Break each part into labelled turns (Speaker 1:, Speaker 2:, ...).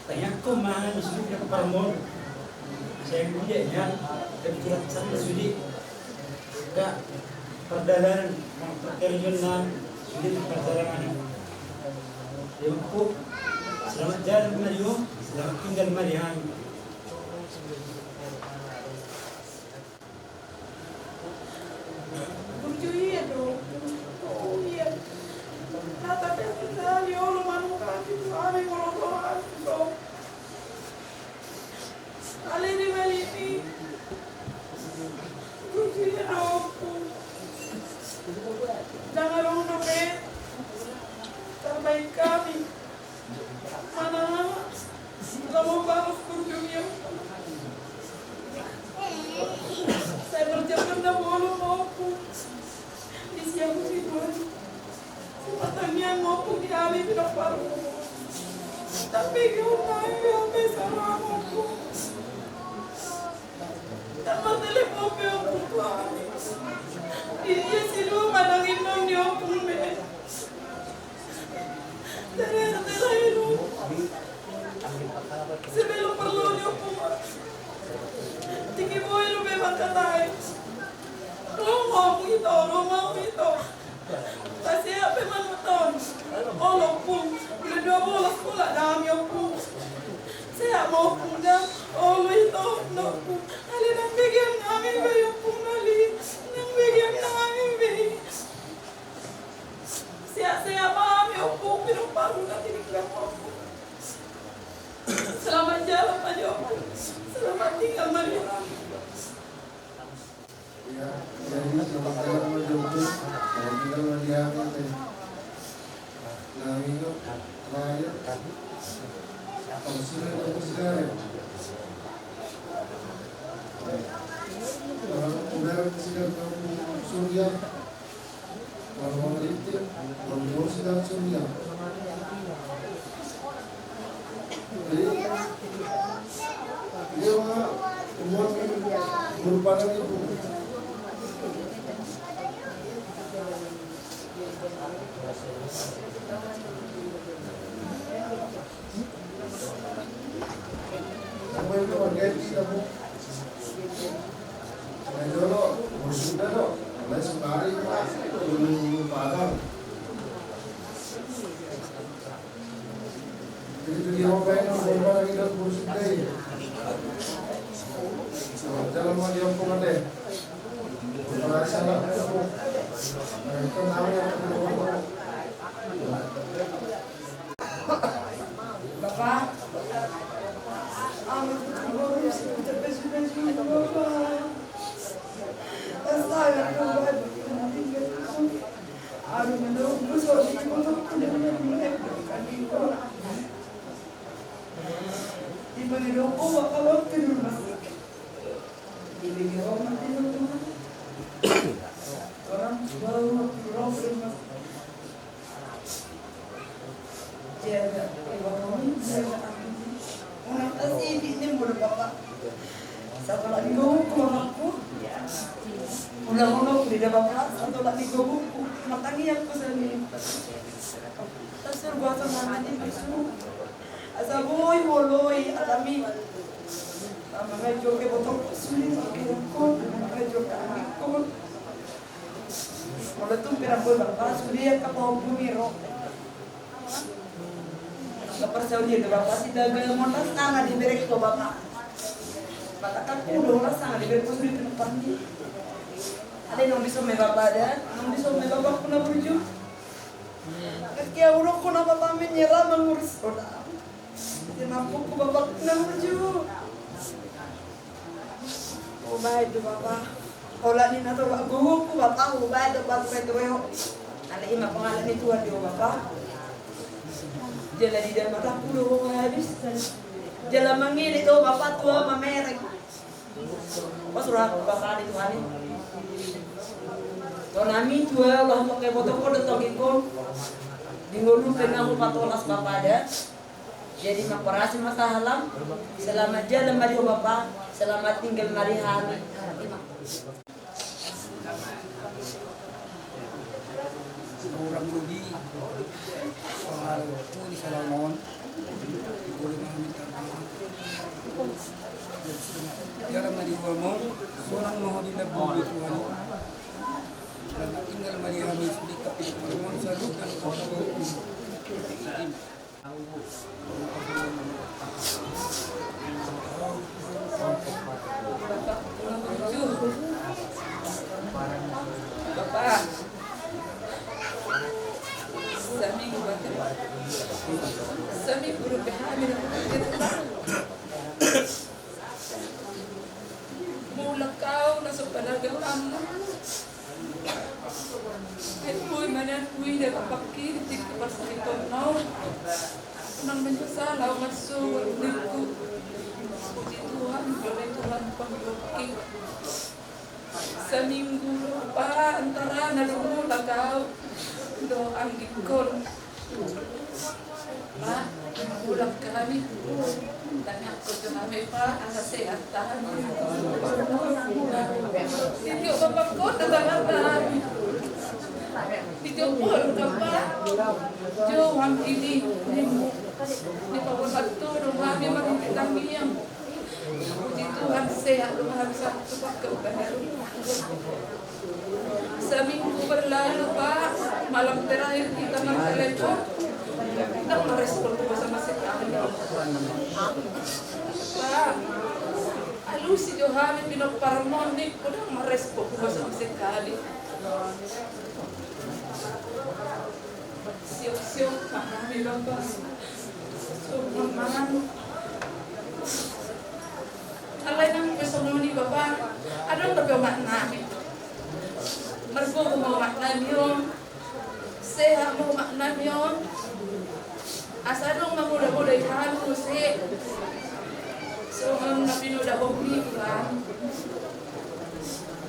Speaker 1: Tanya kau mana disuruh ke Parmon, saya punya ya, dan tidak sampai sudi, tak perdagangan, perterjunan, sudi perjalanan. Yaitu selamat jalan Mario, selamat tinggal Marian.
Speaker 2: Jangan lupa terbaik kami. Mana kamu baru kunjungi. Saya berjalan dahulu mauku di siang situasi. Sepertinya mauku di hari tidak baru. Tapi kau tahu besar mauku. Tak bertelepon aku Tuhan. Dia silu madangin nang dia pumbe. Terlalu. Sebelum perlu dia pumbe. Tinggi boy lu memang katai. Lo mau itu. Tapi apa memang betul. Oh lo pun. Bila dua bola sekolah dalam yang pun. Saya mau punya. Oh lo itu. No pun. Ali nang bagian kami bayar pun ali. Nang bagian kami bayar. Saya paham ya pun. Minum baru nanti dikira. Selamat jalan Pak Joko. Selamat tinggal Maria.
Speaker 3: Ya, jadi selamat jalan Pak Joko. Selamat tinggal Maria. Nah, itu terakhir. Apa sudah? Udah sudah Surya. Kalau itu, kalau sudah Surya. Jadi dia merupakan itu. Apa itu ganti kamu? Dulu sudah dok, mulai sekali pak, dulu padang. Jadi dia mau pengen berubah lagi dan kursus deh. Jalan mau diopong deh. Merasa lah aku. Mereka namanya
Speaker 2: Bapak, aku harus berbeza-beza Bapak. Saya kembali aku menunggu soal benar-benar di menunggu kalau tidur masih di rumah tidur orang baru problem jaga ekonomi jaga orang asli ini mudah Bapak satu lagi aku ulang-ulang di Bapak satu lagi buku matangi yang kusani tasir buatan namanya bisu asa boy boloi atami mga joke botong sulit kikon mga joke amikon wala tung pirambol Bapak sulit kapong bumiro kaparsaw dia Bapak si dagal montas nanga di berek ko Bapak matakan pulo na sa di berek ko sulit ng pandi ada nung bisa may Bapak dan nung bisa may Bapak ko na burjo kaya ulo ko na Bapak menyerah mengurus roda dinampu ko Bapak na burjo ubay do Bapak wala ni na to guhok ko Bapak ubay do Bapak Pedro ala ima pangalan ni Tuhan di Bapak Jala di dalam mata puluh habis. Jala mangin itu bapak tua mamerek. Pas surah bapak itu hari. Tonami tua Allah pakai foto kode togikon. Dingulu pengamu patolas bapak ada. Jadi makorasi masa halam. Selamat jalan mari bapak. Selamat tinggal mari hari.
Speaker 4: Kurang rugi soal ini salah mohon boleh meminta maaf jarang mari ngomong seorang mohon dilebur Tuhan dan tinggal mari kami sedikit mohon salukan
Speaker 2: Bapak Sami guru kehamil mula kau nasa palagang amo ay puy manan puy na kapakir tik pasakito no nang menyesal ako masuwag nito puji Tuhan boleh Tuhan pagloki sa minggu pa antara nalumula kau doang gikon Pak, ulang kami dan aku kami Pak, kesehatan video bapak ko nagalaman video pun kapag Johan ini ni pagpapatulong kami makikitang iyang puji Tuhan sehat Tuhan sa pagkabahan sa minggu berlalu Pak, malam terakhir kita telepon kita merespon ko sama sekali Pak, alusi Johan pinagparmonik ko nang merespon ko sama sekali siok-siok kami Bapak sumaman alay ng personal ni Bapak adong tapi makna mergo ko mo makna yun sehat mo makna yun asadong mamuda-muda ikan ko so ang napinuda ko kan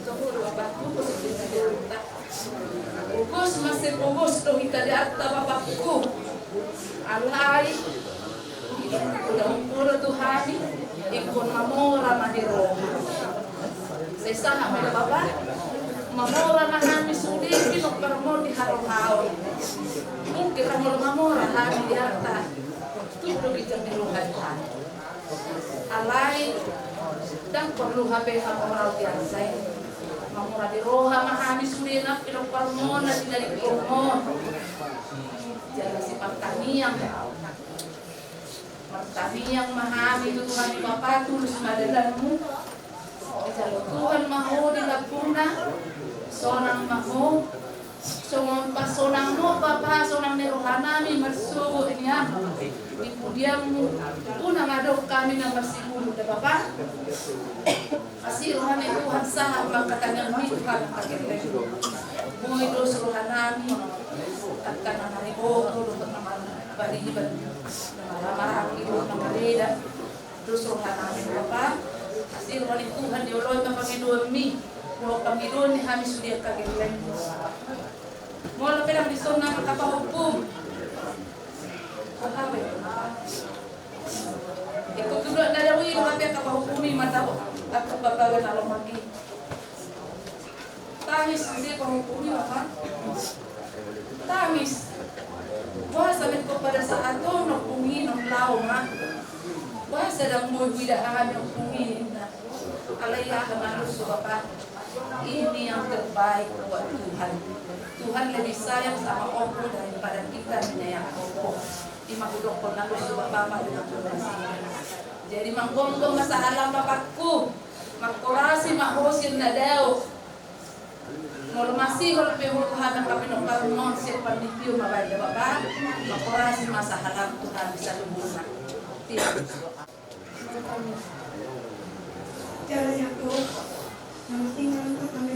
Speaker 2: so ko babaku ko sa pinagdata Ugos masih ugos dong kita di atas bapakku alay udah umpura Tuhan ikon mamora madiro sesa hamil bapak mamora mahami sudi pinok permon di harong-harong mungkin ramol mamora hami di atas tuh kita miluhan alay dan perlu HP mamora biasa mamora di roha mahami sudi na pinok permon na dinari permon jangan si pertanian pertanian mahami itu Tuhan di Bapak tulus madalanmu kalau Tuhan mahu dilapuna sonang mahu sonang pas sonang mo Bapak sonang ni rohanami marsugo niya ipudiamu unang adok kami ng masiguro na Bapak kasi rohani Tuhan sa magkatanyang ni Tuhan pagkakit buhay dos rohanami at kananaribo tulog at naman baliban marami itu ng marida dos rohanami Bapak kasi rohani Tuhan di uloy ka Panginoon mi mo Panginoon ni kami sudia kagilan mo na pinang dison na makapahukum kahawe ikaw tudok na daw yung hapi ang kapahukumi matao at kapabagan alam magi tamis hindi pahukumi Bapak tamis wah sabi ko pada sa ato ng pungin ng lao nga wah sadang mo widaan ng pungin na alayahan manos so Bapak ini yang terbaik buat Tuhan Tuhan lebih sayang sama Opo daripada kita menyayang Opo di magudok ko na gusto Bapak dengan Tuhan jadi manggonggong sa halang Bapakku magkurasi mahosin na daw Normasi kalau pemutuhan ng kapinong siya panipyo mabaya Bapak magkurasi masahalang Tuhan bisa lubuna
Speaker 5: Jadi aku tinggal untuk kami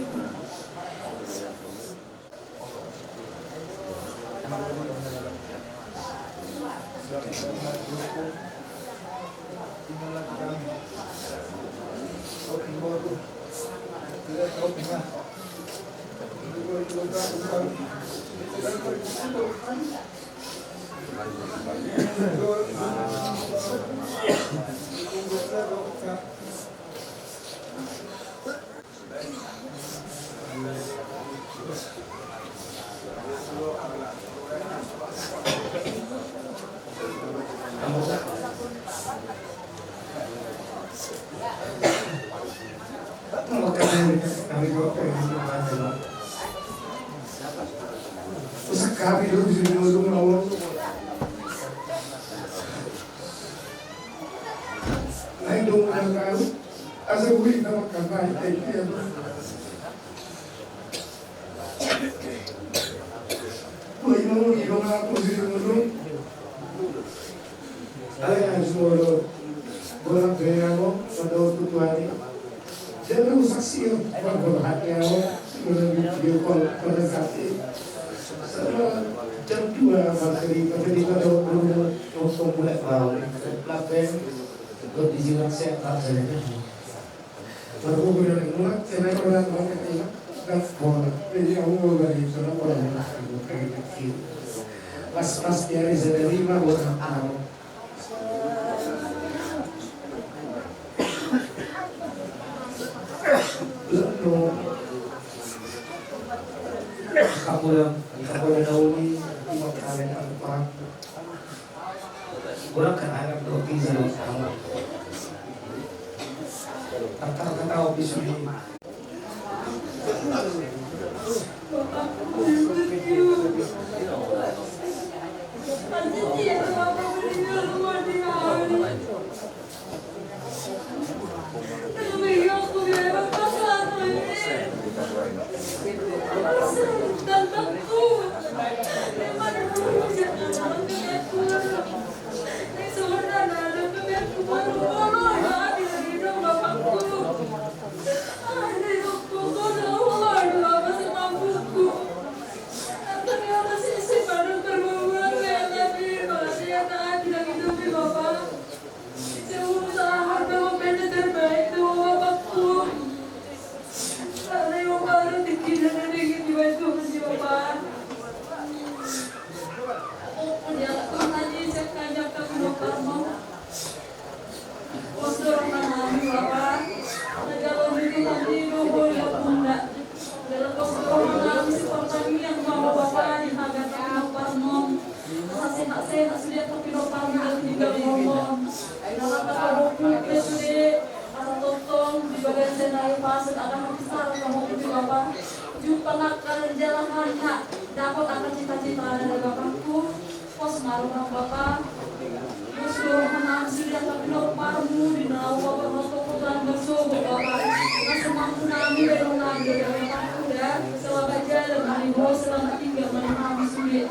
Speaker 3: Kami dulu di sini untuk menolong. Naik dong dengan kami. Asal gue kita makan naik ya. Gue mau hidung aku sini dulu. Ada yang semua lo. Gue nak gaya lo pada waktu Tuhan. Jangan rusak sih lo. Kalau hati lo, video call pada saat ini. Jam 2 materi pada belum untuk mulai tahu lapen untuk dijilat saya tak saya baru bilang mulai saya orang banyak ini dan bola jadi aku dari sana orang kayak kecil pas dari saya 5 orang anak aku yang dahulu kalian apa kurang kenangan roti sama kata-kata habis ini dapat akan cita-cita dari Bapakku, pos marungan Bapak, seluruh menang sudah tapi parmu di nawa Bapak untuk dan bersubuh Bapak, semampu nami berunang dari Bapakku dan selamat jalan hari bos selamat tinggal menikmati sulit.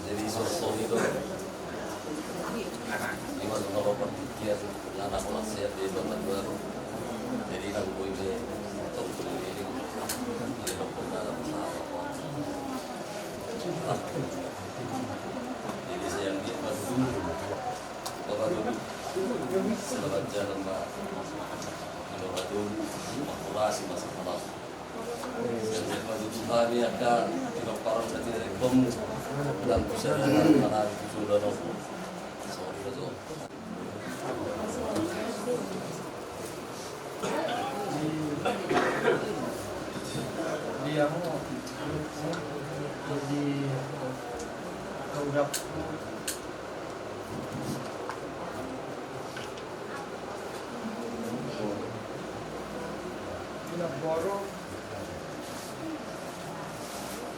Speaker 6: Jadi sosok itu gimana kalau berpikir anak nasihat di tempat baru jadi aku ini untuk ini dalam jadi saya yang dia bapak dulu selamat jalan mbak bapak dulu makulasi masa malam saya maju Tuhan ya kan tidak parah saya tidak bom dan bisa dengan anak sudah nopo sorry betul
Speaker 3: dia mau jadi
Speaker 7: Pinaboro.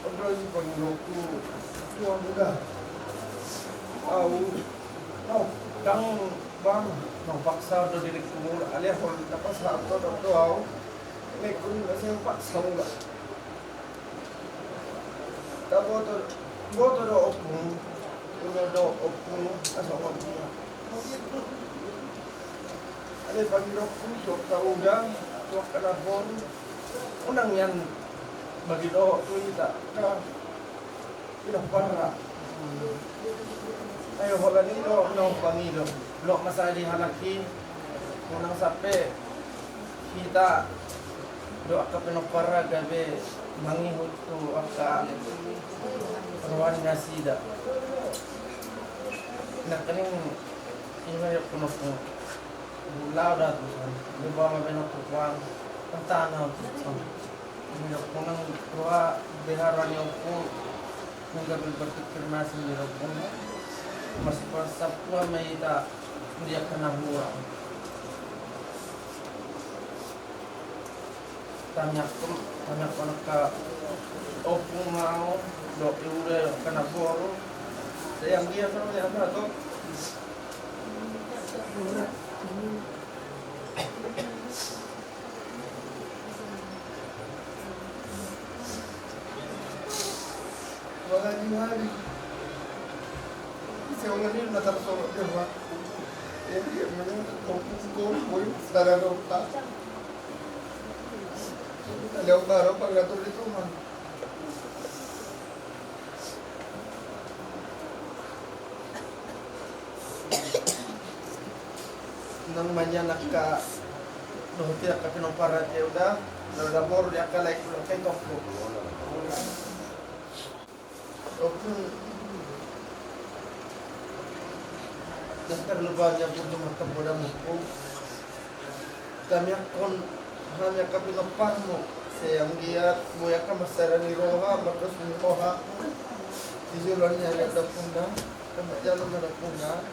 Speaker 7: Pagkakas pangloko. Tuwang udah. Kang bang, paksa do diri kumur alia hol dapat satu do au. Ini kun kasi paksa enggak. Tabo boto do opung. Uno do opung asal dia. Ada pagirok untuk taudang, tuak kanapon. Unang yan bagi do kita ka pinapara. Ayo hola nito no pangido. Lo masali halaki unang sape kita do ka pinapara gabe mangihut tu aka rawan nasida. Nak kaning ini puno puno bulau dah tu kan. Di bawah benak tu kuang tanah tu kan. Ini punang tua beharan yang pun hingga berpikir masih di pun masih pasap tua meita dia kena buang. Tanya ke opung mau dok udah kena boro. Sayang dia kalau yang tu.
Speaker 3: Hari saya orang ini nak tahu dia dia mana kau darah rotak. Kalau baru pagatur itu mah. Nang manya nakka doh tidak ka pinopara dia udah baru dia ka like kay tokpo. Dasar lubangnya pun cuma kemudian muku. Kami akan hanya kami lepas mu. Sayang dia mu ya kan masalah ni roha, terus ni roha. Dijualnya ada pundak, kami jalan ada pundak.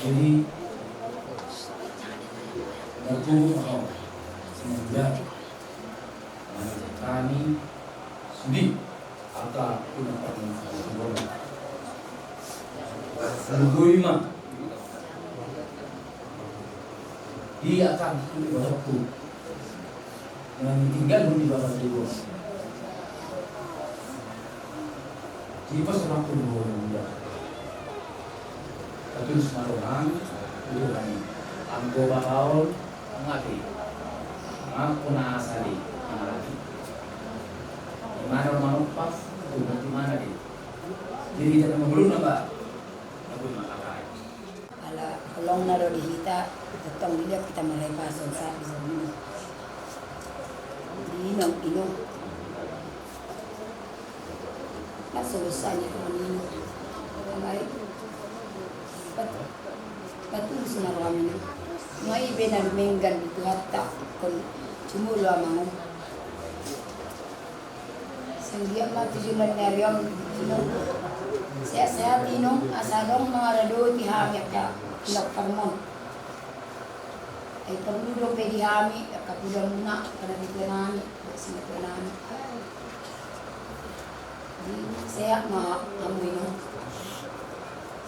Speaker 8: Jadi aku semenjak kami sudi atau punya Lima dia akan waktu yang tinggal di bawah itu. Jadi pas waktu dia tapi semua orang itu kan anggo bakal ngati aku nasali lagi mana orang pas itu nanti mana dia jadi jangan membelum nambah aku makai
Speaker 9: ala long naro dihita tetong dilihat kita mulai pasang sa bisa minum masuk usahanya ini baik Patuloy sa kami na. May binalminggan dito hatta kung sumula mga. Sanggiyak matujulan na riyong saya tinong asadong mga rado tihamyak ka pinagparmon. Ay pagludo pwede hami, kapulang muna, kanabigla namin, sinapla namin. Di saya maamoy no.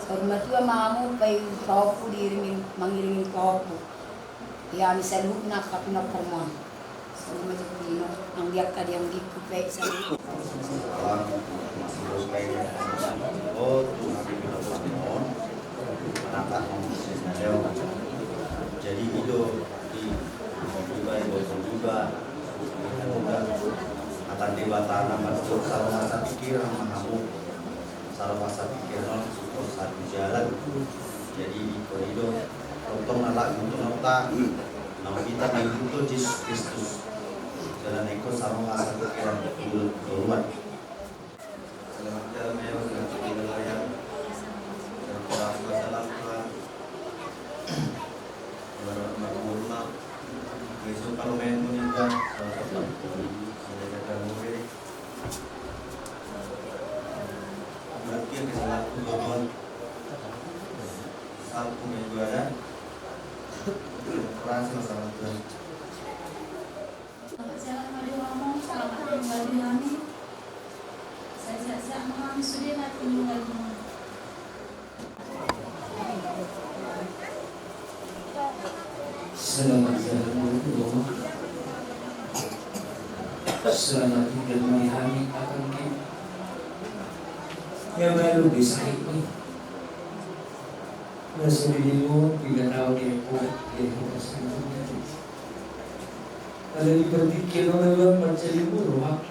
Speaker 9: Sa matua maamoy pa'y paupo, di rin mangiringin paupo. Hami sa loob na kapinagparmon. Sa mga dino, ang diyak ka diyang gigkupay sa loob.
Speaker 10: Terus kayak oh tuh nabi mohon menangkap jadi itu di juga akan dibatan nama salah masa pikir mengamuk salah masa pikir syukur satu jalan jadi itu untuk nalak untuk nota nama kita itu Yesus Kristus jalan itu salah masa pikiran duluan dalam yang wilayah dan kurang masalah Tuhan besok kalau main meninggal ada kata mobil berarti kesalahan Tuhan satu minggu ada kurang masalah Tuhan.
Speaker 11: Selamat tinggal di kami. Saya mengalami sudah tinggal di mana.
Speaker 8: Selamat datang selamat tinggal memahami akan kita yang lalu bisa ini nasurimu bila tahu dia kuat dia harus sendiri kalau dipertikir orang mencari buruh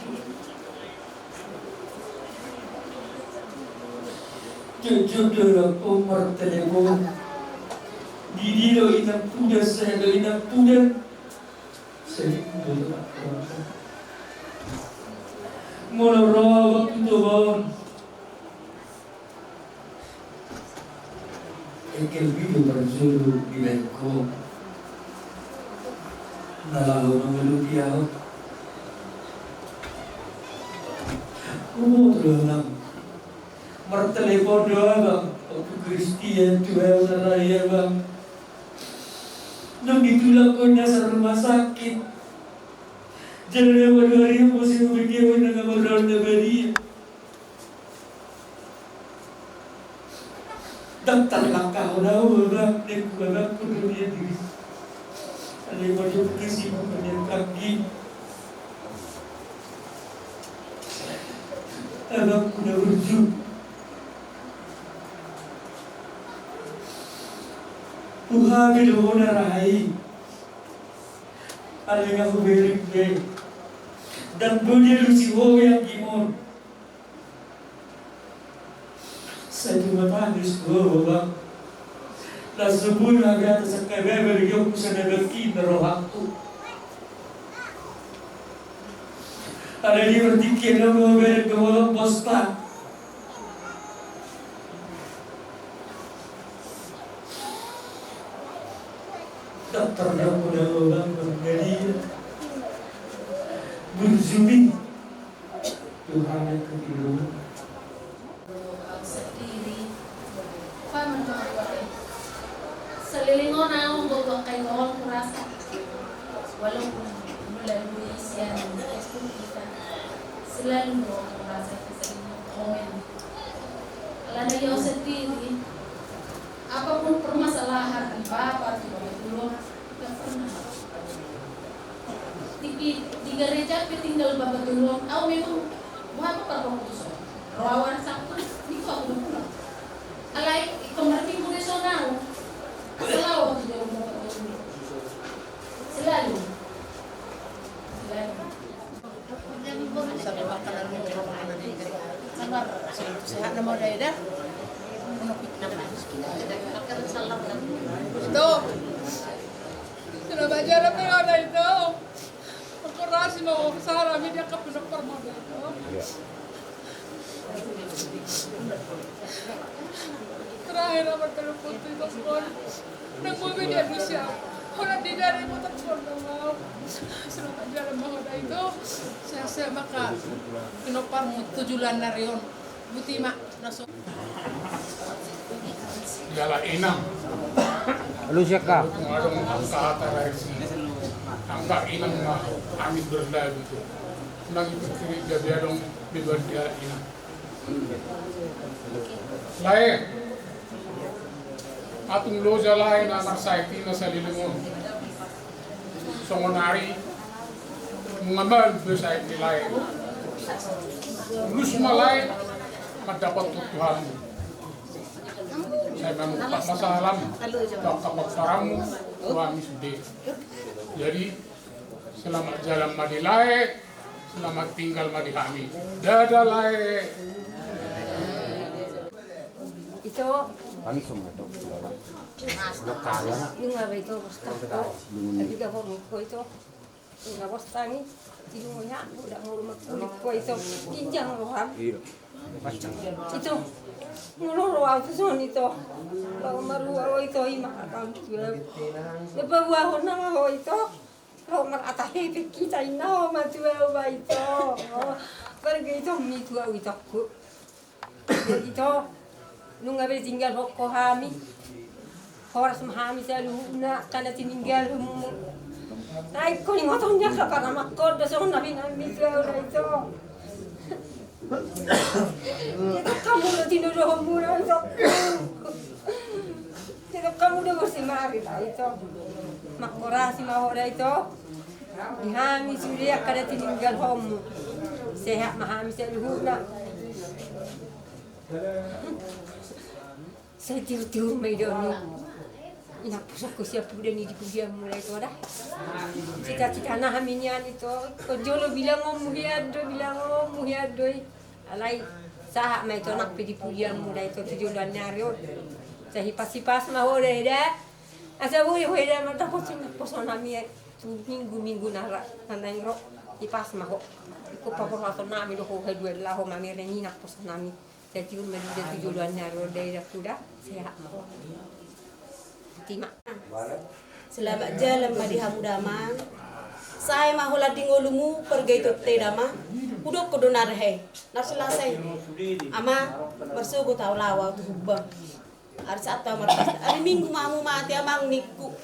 Speaker 8: jujur dalam umur telepon diri lo inang punya saya lo inang punya saya punya mula rawa waktu tu bawang ekel video berjulu di bengkok nalaho mengeluh dia terang mertelepon doa bang waktu Kristian Tuhan raya bang nang ditulak ko na sa rumah sakit jalan yang hari yang masih berdiam dengan modal nebari daftar langkah udah bang nek bang dunia diri ada yang macam kesi punya kaki abang udah berjuang Tuhan itu narai, ada yang berik dan bunyi lucu yang gimon. Saya cuma tangis bang, dan sebelum agak tersekai beriak kusana lagi nerohakku. Ada di bertikir nama berik kemudian posta. Daftar mudah orang menjadi berzumi Tuhan yang ketiru
Speaker 11: sendiri apa mencoba selilingon ako bawa kayo orang kurasa walaupun melalui siaran kita selalu bawa kurasa kita komen kalau dia sendiri apapun permasalahan bapak atau belum tidak pernah di gereja tinggal bapak dulu aku memang buat apa keputusan rawan sakit itu aku udah pulang alai kemarin minggu nasional selalu waktu dia bapak dulu selalu sampai makanan sabar sehat nama daerah itu sudah baca apa yang ada itu perkurasi mau Sarah media kepenuh permoda itu terakhir
Speaker 2: era bertelepon itu telepon. Nang mo dia siya. Wala di dari mo telepon mo. Selamat jalan mahal itu. Saya maka pinopar mo tujulan na riyon. Buti mak naso.
Speaker 12: Gala inang.
Speaker 7: Lalu siya ka?
Speaker 12: Ngadong angka ataray si angka inang na amin berlalu itu. Nagipikiri gabiadong bibardia inang. Lain. Atong loja lain na nagsayati na sa lilingon. Songonari. Mga mal bersayat ni lain. Lulus malay mendapat tutuhan. Saya menumpah masalah dan kapagparamu suami sudah. Jadi selamat jalan madilai, selamat tinggal madihami. Dadah lae.
Speaker 13: Ito.
Speaker 7: Kami semua itu.
Speaker 13: Yung nga ba ito, basta ko. Abiga ko ito. Yung nga basta ni. Yung nga, udah mau magkulit ko ito. Kinjang roham. Ito. Ngululuwa ko sa nito. Bago maruwa ko ito, imakakam ko. Nabawa ko na nga ko ito. Bago makatahipit kita, inaw matuwa ba ito. Parang ito, mituwa ito ko. Ito. Nung nga ba tinggal ko kami. Horas mahami sa luna, kana tininggal mo. Naik ko ni ngotong niya ka para makod, so nabi namin mituwa ito. Kamu udah tidur murah itu. Kamu udah bersih mari itu. Makorasi mahora itu. Dihami sudah kada tinggal homu. Sehat mahami seluhuna. Saya tidur meidoni. Ina pusako siap udah ni di kuliah mulai itu dah. Cita-cita nah haminya itu. Kojolo bilang muhiad doi. Alai sahak mai tonak pedi pujian muda itu tujuan nyario. Sahi pas mah ore dah. Asa bui dah mata posona mi tu minggu nara tandang ro di pas mah ko. Iku papor ato nami do ko hedua la ho mami reni nak posona mi. Jadi umur dia tujuan nyario dah kuda sehat mah. Tima.
Speaker 14: Selamat jalan madihamu damang. Saya mahola dingolumu pergi itu tedama. Udok ko donar he. Narselasay. Ama marsugo taw lawa tu hubang. Arsa atta markas. Ari minggu mamu mati amang niku.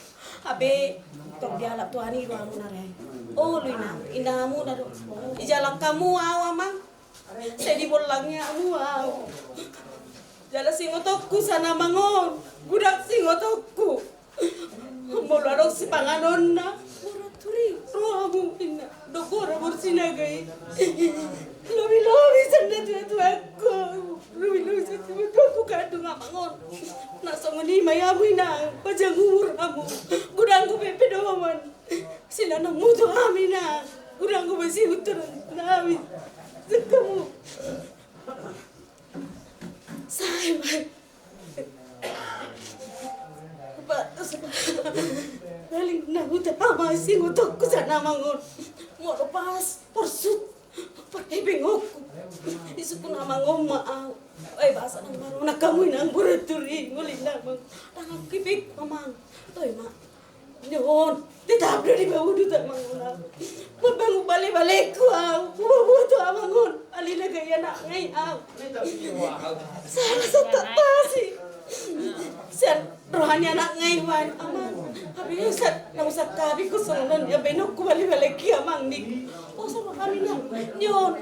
Speaker 14: Abe tok dialap tuani ruamu nare. Oh luina, indamu nado. Ijalak kamu aw amang. Saya di bolangnya amu aw. Jala singotokku sana mangon. Budak singotokku. Molarok si panganon na. Moraturi rohamu ina. Dokora bersinagai. Lobi sanda tu aku. Lobi sanda aku kandung amangon. Nasongoni mayamu ina. Pajangur kamu. Gudangku pepe doaman. Silana mutu amina. Gudangku besi utur nabi. Sekamu. Saya Daling na udah masih untuk sana mangun. Mau lepas persut perhibingokku. Isu pun mangun maau. Bahasa nang baru nak kamu nang beraturi ngulin nang tangan kipik mamang. Toy mak. Nyon, tetap dari bawah duta mangun. Membangun balik ku au. Buat tu mangun. Alina gaya nak ngai au. Salah satu pasti. Sen rohani anak ngaiwan amang habi usat na usat kabi ko sonon ya benok ko bali ki amang nik oso kami nang nyon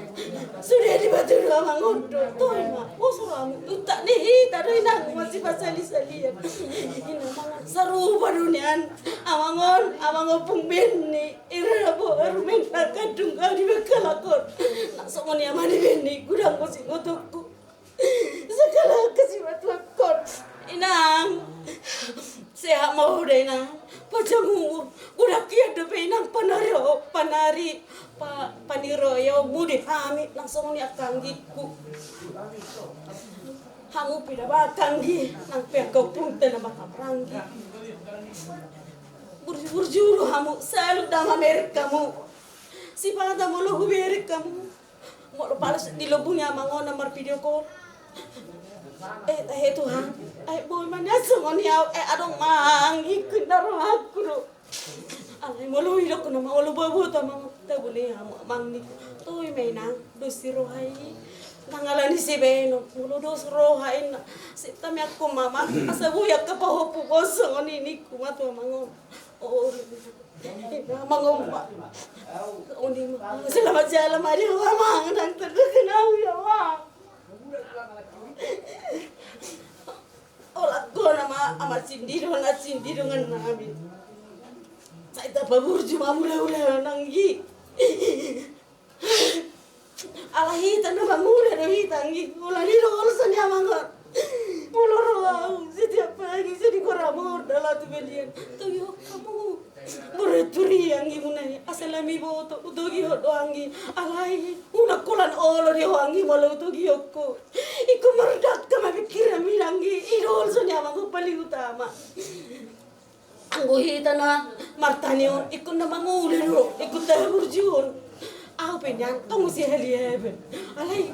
Speaker 14: sudah di batu amang ondo toy ma oso amu utak ni tadoi nang masih pasali salian ina mangan saru barunian amang opung benni ira bo rumen kadung kali bekalakon langsung ni amani benni gudang ko singotokku segala kesibatu akon inang sehat mau deh inang pajangu udah kia depe inang panari paniro ya budi hamid langsung ni akanggiku hamu pida bakanggi nang pihak kau pun tanah bakal peranggi burjuru hamu selalu dalam Amerika mu si pada mau lo Amerika mu mau lo palas di lubungnya mangon nomor video call tahe Tuhan. Boy manasa mo niya adong mangi kunaro aku ro. Alay mo lo hilo ko na maulo babuta mang tabuli ha mangni. Toy may nang dosi rohay. Nangalani si Beno, mulo dos rohay na. Sita mi ako mama, asabuyak ka pa hopo boso nini kumato mango. Oo. Mangomba. Undi mo. Salamat sa alam ari wa mang nang tadakanaw ya wa. Ola ko na ama sindiro ngan namin. Sa ita paburju mamula-ula nanggi. Alahita na mamula na hitangi. Wala ni sa niya mga. Muloro setiap pagi jadi koramor dalam tu belian. Tuyo kamu bereturi yang imunai asalami boto utogi hodoangi alai una kolan olo di hoangi malu utogi yoko. Iku merdat kama pikir milangi idol sonya mangu paling utama. Anggo hita na martanio ikut na mangulero ikut dah berjun. Aku penyan tong si heliebe. Alai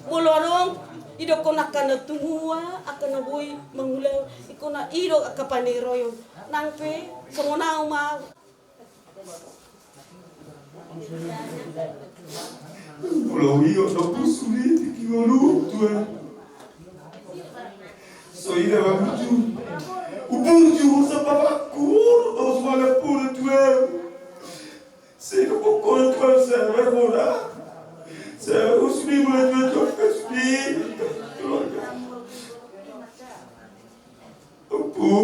Speaker 14: bolorong ido ko nakana tumua akana boy mangulaw ikona ido akapaneroyo nangpe semona uma
Speaker 3: Pulau iyo na pusuli tikingolu tua. So ida babuju. Uburju sa papakur os wala pura tua. Sino ko ko tua sa vermona. Sa usmi mo tua tua kasbi. Apu.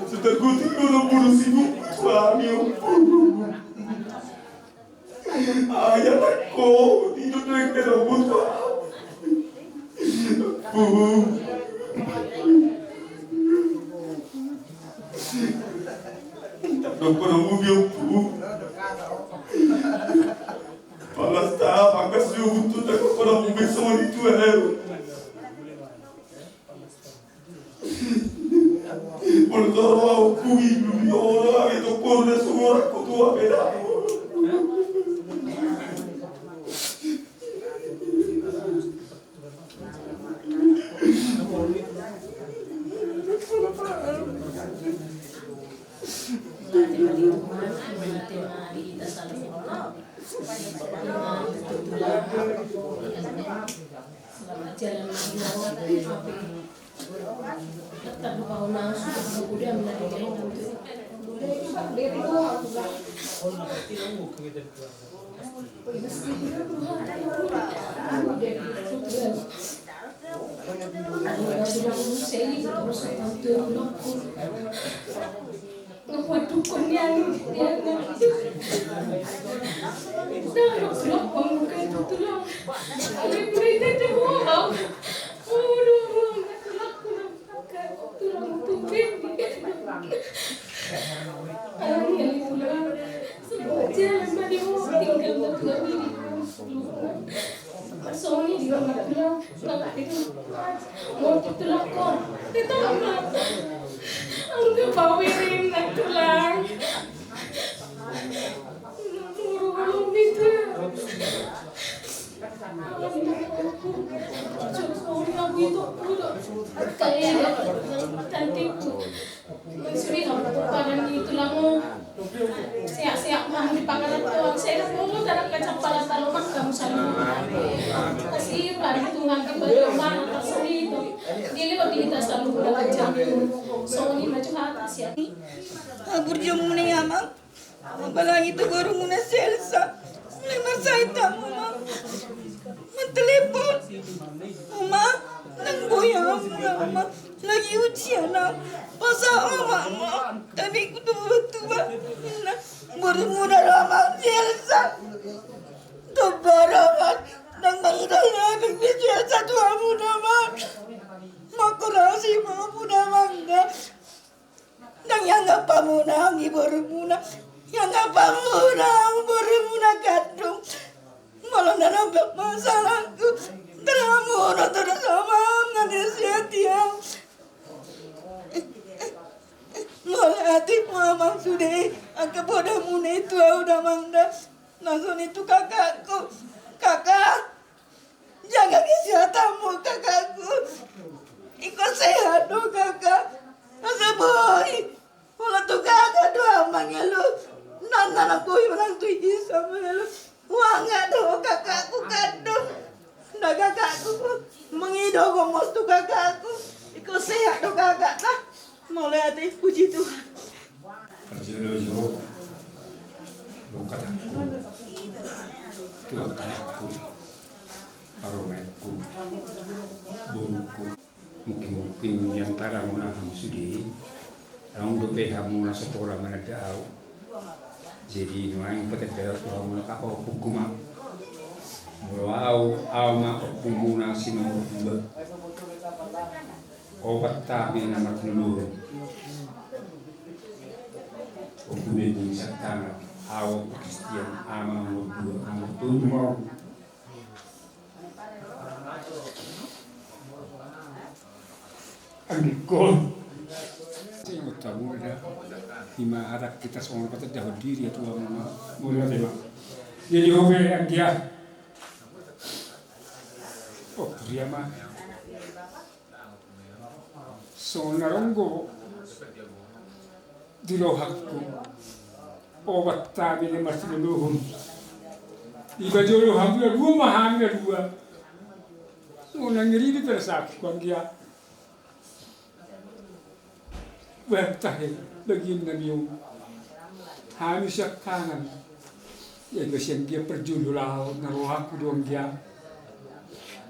Speaker 3: Setakuti orang bunuh sibuk suami apu. Ayah aku hidup dengan rambut apu. Tak pernah mobil apu. Palas tak pakai sejuta tak pernah mobil sama itu Berdoa kui orang itu korna suara kutua beda.
Speaker 11: Jalan tak lupa unang sudah menarik siap-siap mah di pangalan tuang saya mau tarak kacang pala talomak kamu salah kasih lari tungan ke bagaimana tersebut itu dilihat di kita selalu berkacang soalnya macam atas ya
Speaker 2: Burjo muni amang apalagi itu baru muna selsa lima saita mama telepon mama nang boya mama lagi ujian masa mama tadi ku tua baru muna ramang selsa kebarangan nang mangidaya nang bicara satu amu nama makurasi mamu namangga nang yang apa muna ibu muna yang apa muna muna kandung malah nambah masalahku teramu terus sama nganes ya tiang Malati mama sudah angka bodoh mune itu udah mangda. Langsung itu kakakku. Kakak, jaga kesehatanmu kakakku. Ikut sehat dong kakak. Masa boy. Kalau tuh kakak doa mangelu. Nana aku orang tuh sama lu. Wangga doa kakakku kadang. Nah kakakku mengido gomos tuh kakakku. Ikut sehat dong kakak nah. Mulai hati puji Tuhan.
Speaker 15: Terjadi bukan aku, Tuhan aku, aromatku, buruku, mungkin yang tarang menaham sudi, orang berpihak mula sekolah mana jauh, jadi nuang pekerja Tuhan mula kau hukum aku, mulau alma hukum sinu ber, obat tabi nama telur. Hukum itu serta awak Kristian ama berdua tumor. Angkol. Saya tahu dah. Lima harap kita semua patut dah berdiri tu mula tema. Jadi hobi yang dia. Oh dia mah. Sonaronggo. Dilohakku obat tabi ni masih leluhur iba jolo hampir dua mahanga dua so nangiri di tersak konggia bertahe lagi nangiu hamis kangen ya besian dia perjulu laut narohaku dong dia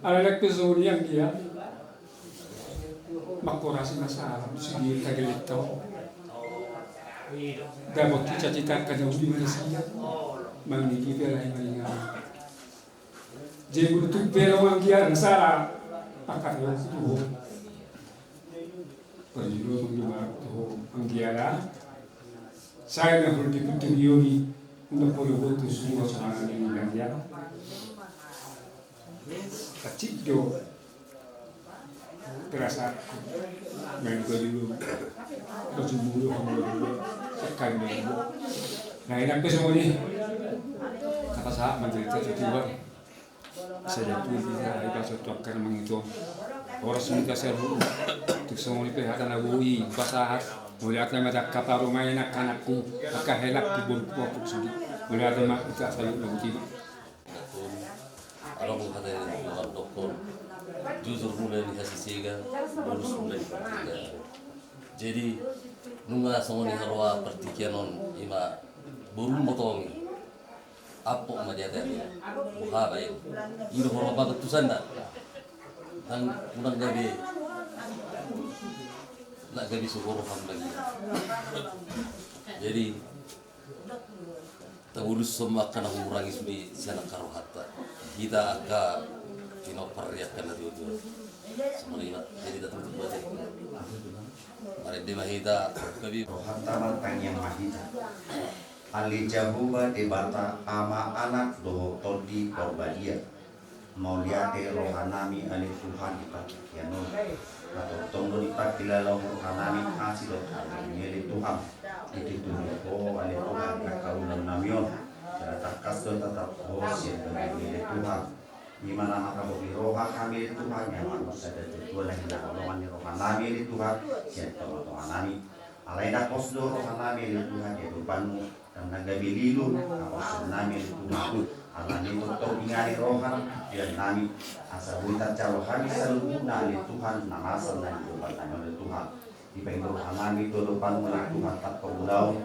Speaker 15: alalak pesoni yang dia makorasi masalah segi kagelito dapat cita-cita kada udi manusia mangiki pela himalinga je butuh pela wangian sara pakar yo tu perlu mengibar tu anggiara saya nak pergi butuh yogi untuk perlu butuh semua sama dengan dia kecil jo terasa main dulu berjumpa dulu sekarang dulu nah enak ke semua ni kata sahabat mencerita tiba saya pun tidak ada sesuatu akan menghitung orang semua seru untuk semua ni kelihatan agui pasahat melihat nama kata rumah enak anakku akan helak kubur kubur sudi melihat mak kita selalu begitu
Speaker 6: orang kata orang doktor jujur mulai dikasih sega lulus mulai pertiga jadi nunga semua ni harwa pertikianon ima burung motongi apa ma dia tadi buha baik ini harwa banget tusan dah dan kurang gabi nak gabi syukur lagi jadi terurus semua kena mengurangi sudi siapa karohata kita agak Tino perlihatkan dari itu, semuanya jadi datang tu baca. Mari di mahita kami.
Speaker 10: Hantaman yang mahita. Ali jahuba debata ama anak doho todi korbadia. Mauliate rohanami ali Tuhan dipakiano. Atau tunggu dipakila rohanami asih rohanami Tuhan. Itu oh ali Tuhan kakaunan namion. Cara kasdo tetap siap dari Tuhan. Di mana maka bagi roha kami Tuhan yang manusia dan tujuan yang tidak rohan nami Tuhan siapa Tuhan nami alaina kosdo rohan nami Tuhan ya depanmu dan naga bililu kosdo nami Tuhan alani untuk ingani rohan dan nami asa buita calo kami selalu nali Tuhan namasan dan depan nami Tuhan di pengen rohan nami itu depanmu oleh Tuhan tak keulau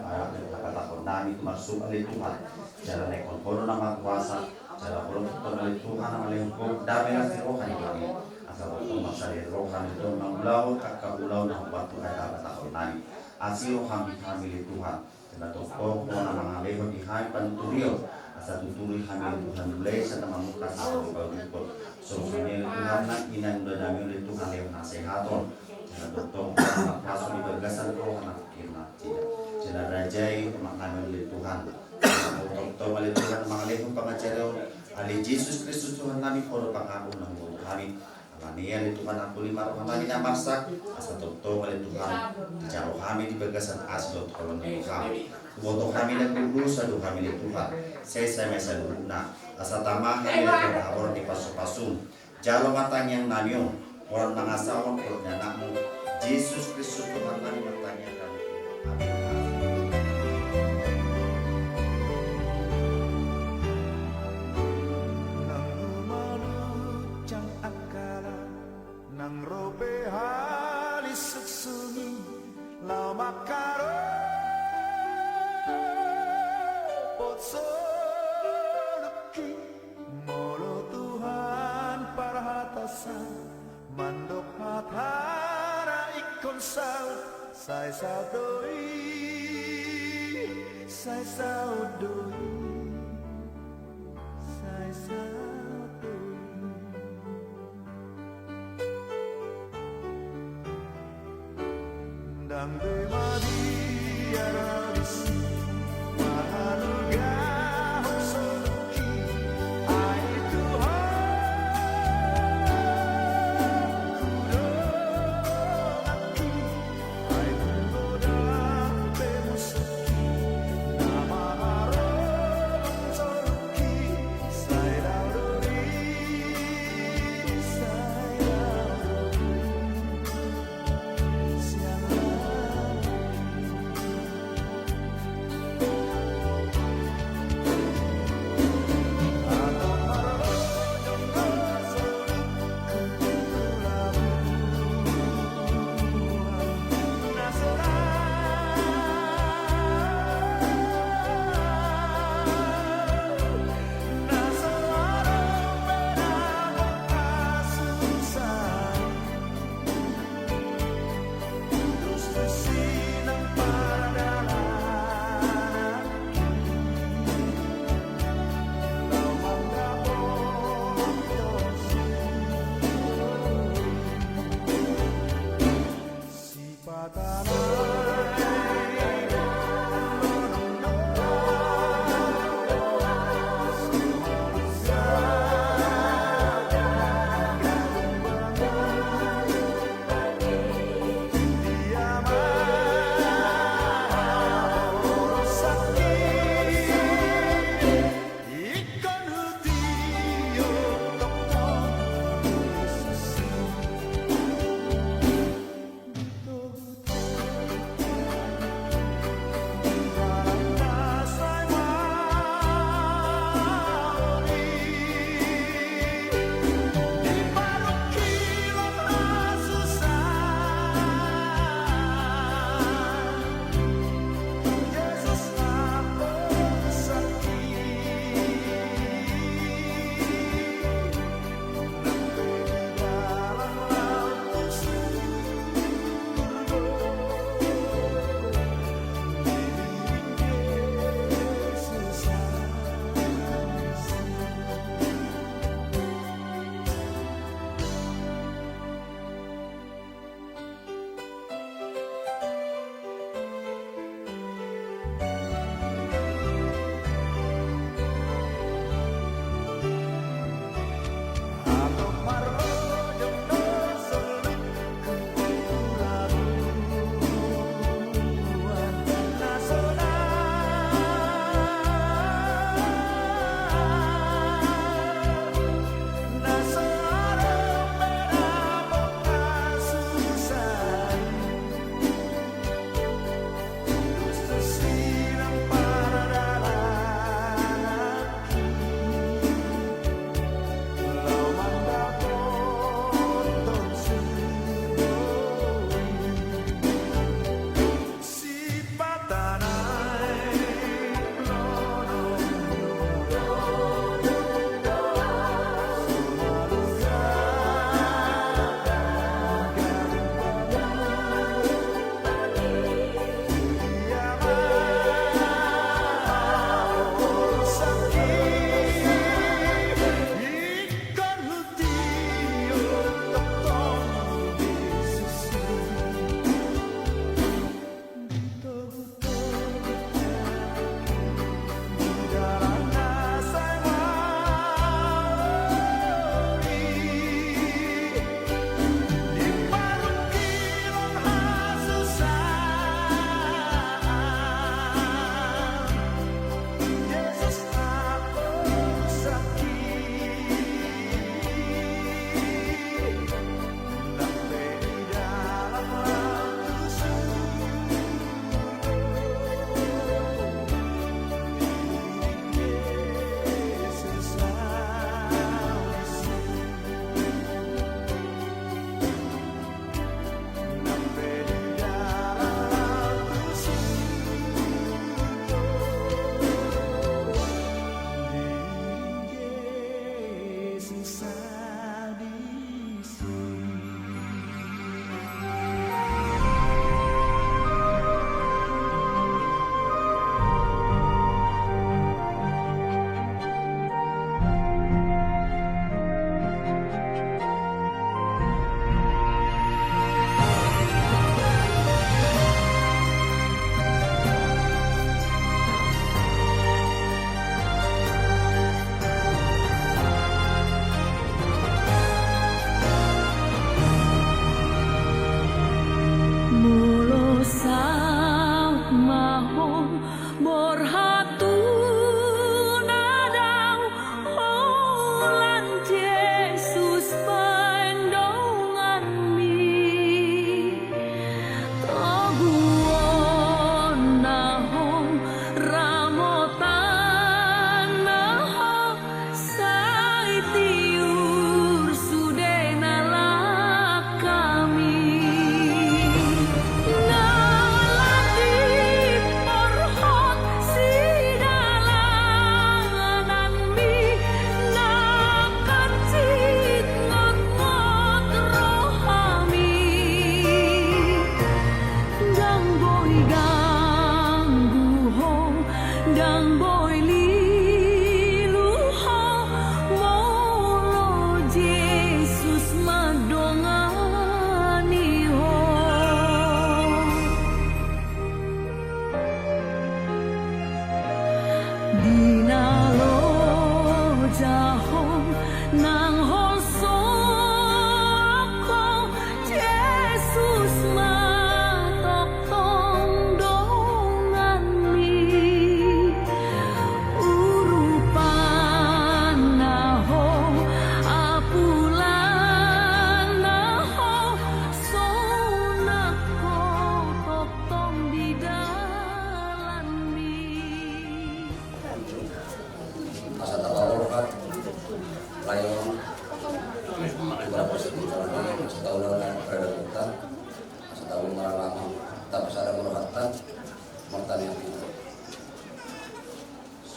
Speaker 10: kata nami itu masuk oleh Tuhan jalan ekon kono nama kuasa cara belum oleh Tuhan oleh hukum damai nasi rohan ini asal waktu masa rohan itu mengulau kakak ulau nah waktu ada kata nani asih rohan dihamili Tuhan dan toko nama mengalih dihai panturio asal tuturi hamil Tuhan mulai serta memuka sesuatu bagus solusinya Tuhan nak inan udah damai oleh Tuhan lewat nasihaton dan toko masuk di bergasan rohan akhirnya tidak rajai maknanya oleh Tuhan Tau oleh Tuhan mengalihkan pengajaran oleh Yesus Kristus Tuhan kami kalau pangabun ng buong kami Mania di Tuhan aku lima roh kami nyamarsak asa toto oleh Tuhan dijauh kami di bagasan asdot kolon Tuhan botoh kami dan kudus aduh kami di Tuhan saya mesa guna asa tamah kami dan berhabor di pasung jalo matang yang nanyo orang mangasawan orang anakmu Yesus Kristus Tuhan kami bertanya kami amin.
Speaker 16: Nang robe halis sunyi lau makaro potsoluki molo Tuhan parhatasa mandok hatara ikon sal sai saudoi sai saudoi sai saudoi Dang de Maria rabisi mahaluga hosoki ai Tuhan kudolaki ai kudoda pemusuki nama haro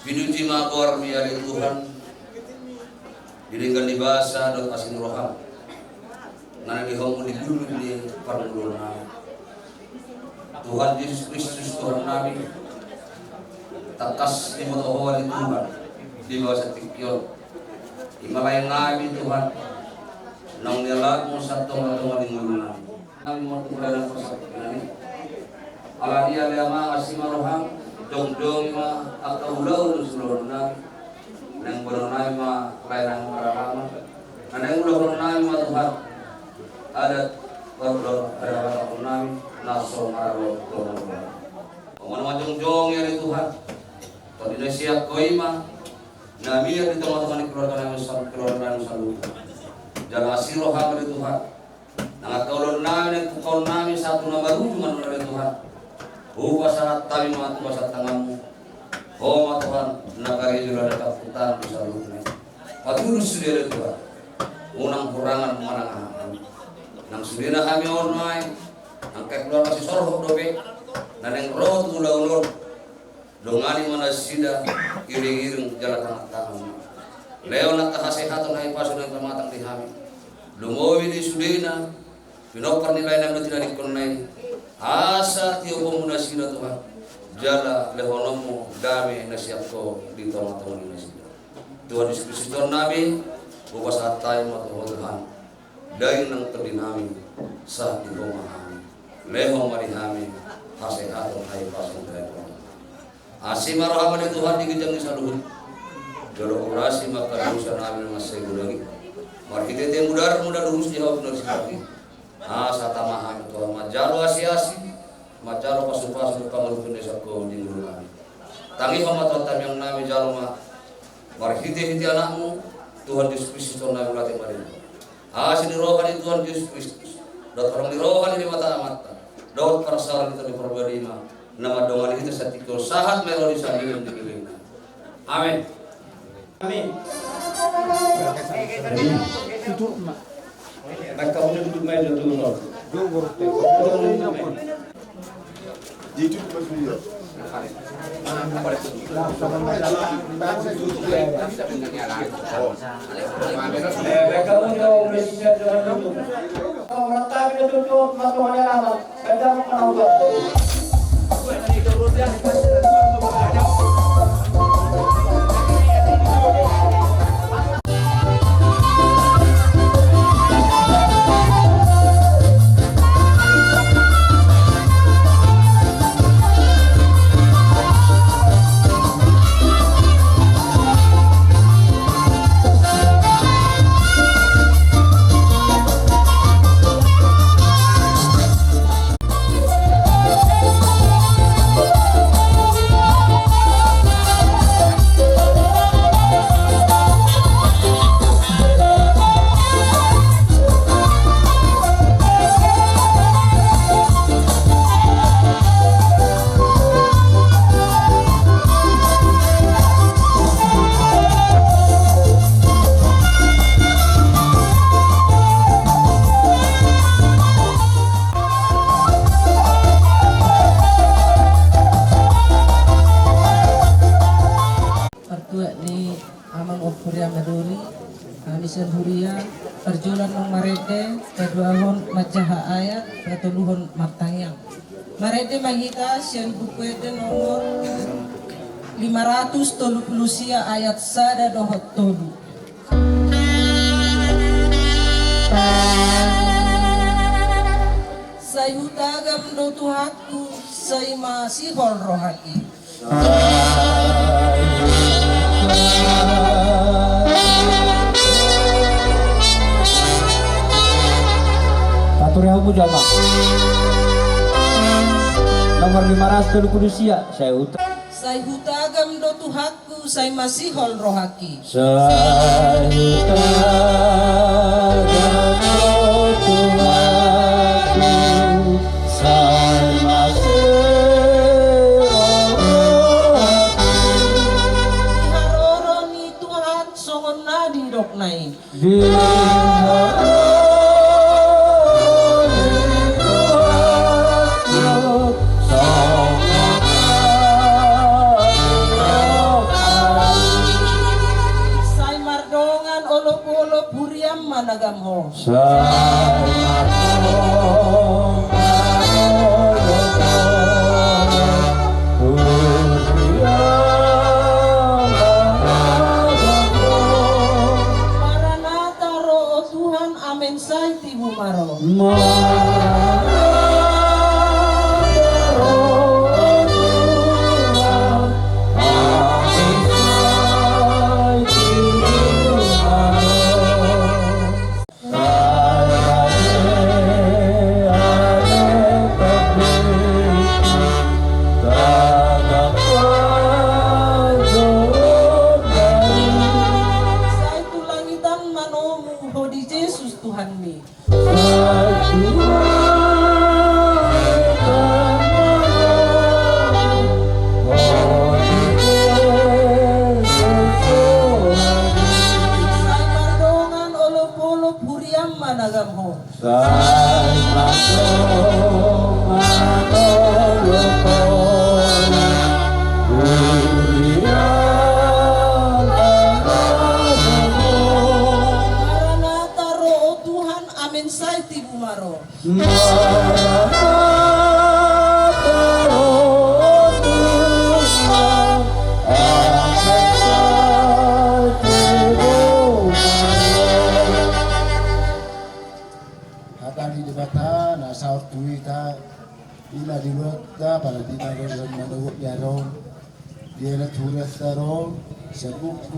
Speaker 6: Binuji makor miali Tuhan diringkan di bahasa dot asin roham nana di homo di gulu di parluna Tuhan Yesus Kristus Tuhan Nabi takas di moto di Tuhan di bahasa tikyo imalay Nabi Tuhan nang nilago sa tunga-tunga di muluna kami mo tulad ng pasakit ala dia lama asima roham dong-dong ma akaulaw seluruh na nang beronai ma lainang marama nang beronai ma Tuhan ada beronai ada beronai naso marawo beronai omong jong-jong ya Tuhan kalau Indonesia koima nami ya di teman-teman keluarga yang selalu jalan asiro hamil Tuhan nang akaulaw nami satu nama rujuman oleh Tuhan saat kami mati saat tanganmu, oh Tuhan, nagari juga ada kaputan di salutnya. Paturus sudah Tuhan, unang kurangan manangan. Nang sudah kami online, nang keluar masih sorok dobe, nang roh ulah dongani mana sida iring-iring jalan tangan. Leo nak kasehatan hai pasun yang termatang di kami. Lumowi di sudena, pinokar nilai yang tidak dikonai. Asa tiyo komunasina Tuhan jala lehonomu dami nasiapko di tengah-tengah Indonesia Tuhan Yesus Kristus Tuhan Nabi bukas hatai mata Tuhan dari nang terdinami saat di rumah kami leho mari kami kasehatan hai pasang dari asima rohamani Tuhan digejang di saluhut jalo orasi maka dosa nabi masih lagi mari kita yang mudah lurus jawab benar sekali saat tamahan Tuhan majalo asi-asi majalo pasu-pasu kamu Indonesia ko di rumah tangi pamatotam yang nami jalo ma marhiti-hiti anakmu Tuhan Yesus Kristus Tuhan Nabi latih mari asin rohani Tuhan Yesus Kristus dot orang di rohani di mata dot perasaan kita di perbedaan nama dongan kita satiko sahat melodi sambil dipilih amin amin
Speaker 1: tutup mak nakaunya tutup meja tutup
Speaker 16: Itu berbeda.
Speaker 17: Huria Maduri, Anisan Huria, Perjulan Nong Marede, Keduahon Macaha Ayat, Petuluhon Martayang. Marede Mahita, Sian Bukwede nomor 530 ayat sada dohot tolu. Sayutagam do Tuhanku, say masihol rohaki.
Speaker 18: Katurihamu jama. Nomor 530 saya uta.
Speaker 17: Say hutagam do Tuhanku, say masihol rohaki.
Speaker 18: Saya hutagam do Tuhanku, say masihol rohaki.
Speaker 17: Haroroni Tuhan songon nadi dok nai. Managam ho. Maranatha roh Tuhan, amin say tibu maro.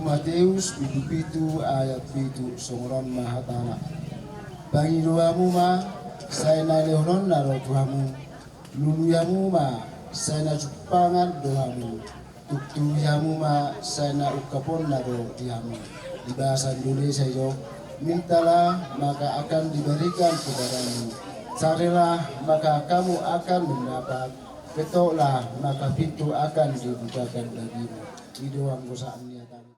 Speaker 19: Mateus pitu ayat pitu songoran mahatana. Bangi doamu ma, saya na leonon naro tuamu. Luluyamu ma, saya na jupangan doamu. Tuktuyamu ma, saya na ukapon naro diamu. Di bahasa Indonesia yo, mintalah maka akan diberikan kepadamu. Carilah maka kamu akan mendapat. Ketoklah maka pintu akan dibukakan bagimu. Di doang gosaan niatan.